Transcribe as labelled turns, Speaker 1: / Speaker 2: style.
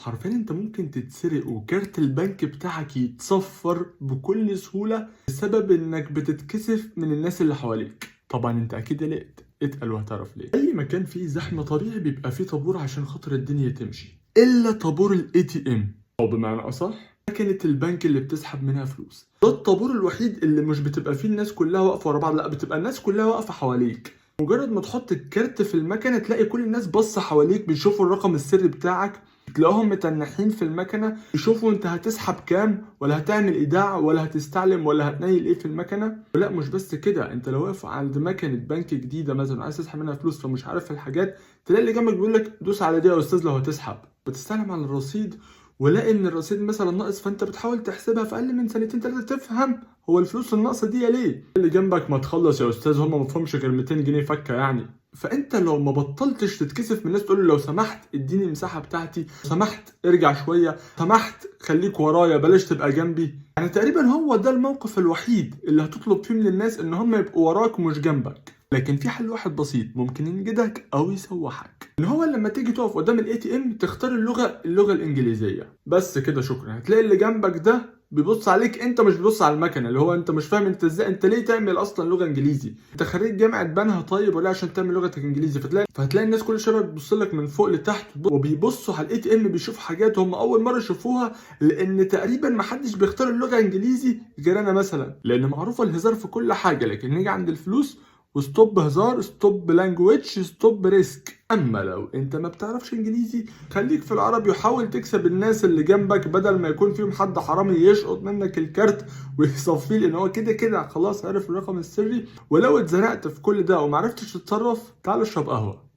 Speaker 1: حرفيا انت ممكن تتسرق وكارت البنك بتاعك يتصفر بكل سهولة بسبب انك بتتكسف من الناس اللي حواليك. طبعا انت اكيد قلقت، اتقل وهتعرف ليه. اي مكان فيه زحمة طبيعي بيبقى فيه طابور عشان خاطر الدنيا تمشي، الا طابور الاي تي ام، او بمعنى اصح مكنة البنك اللي بتسحب منها فلوس. ده الطابور الوحيد اللي مش بتبقى فيه الناس كلها واقفة ورا بعض، لا بتبقى الناس كلها واقفة حواليك. مجرد ما تحط الكارت في المكنة تلاقي كل الناس باصة حواليك بيشوفوا الرقم السري بتاعك، تلاقوهم متنحين في المكنة يشوفوا انت هتسحب كام ولا هتعمل ايداع ولا هتستعلم ولا هتنيل ايه في المكنة. ولا مش بس كده، انت لو واقف عند مكنة بنك جديدة مثلا عايز تسحب منها فلوس فمش عارف الحاجات، تلاقي اللي جنبك بيقول لك دوس على دي يا استاذ لو هتسحب. بتستعلم على الرصيد ولاقي ان الرصيد مثلا ناقص، فانت بتحاول تحسبها في اقل من سنتين ثلاثه تفهم هو الفلوس الناقصه دي ليه. اللي جنبك ما تخلص يا استاذ، هم ما فهمش غير 200 جنيه فكه يعني. فانت لو ما بطلتش تتكسف من الناس تقول له لو سمحت اديني المساحه بتاعتي، لو سمحت ارجع شويه، لو سمحت خليك ورايا بلاش تبقى جنبي، يعني تقريبا هو ده الموقف الوحيد اللي هتطلب فيه من الناس ان هم يبقوا وراك ومش جنبك. لكن في حل واحد بسيط ممكن ينجدك او يسوحك، ان هو لما تيجي تقف قدام الاي تي ام تختار اللغه الانجليزيه بس كده شكرا. هتلاقي اللي جنبك ده بيبص عليك، انت مش بتبص على المكنه، اللي هو انت مش فاهم انت ازاي، انت ليه تعمل اصلا لغه انجليزي؟ انت خريج جامعه بنها طيب ولا عشان تعمل لغتك انجليزي؟ فهتلاقي الناس كل شويه بتبص لك من فوق لتحت، وبيبصوا على الاي تي ام بيشوفوا حاجات هم اول مره يشوفوها، لان تقريبا ما حدش بيختار اللغه الانجليزي غير انا مثلا، لان معروفه الهزار في كل حاجه، لكن نيجي عند الفلوس وستوب هزار، ستوب لانجويج، ستوب ريسك. اما لو انت ما بتعرفش انجليزي خليك في العربي وحاول تكسب الناس اللي جنبك بدل ما يكون فيهم حد حرامي يشقط منك الكارت ويصفيه، لان هو كده كده خلاص عرف الرقم السري. ولو اتزنقت في كل ده ومعرفتش تتصرف تعال اشرب قهوه.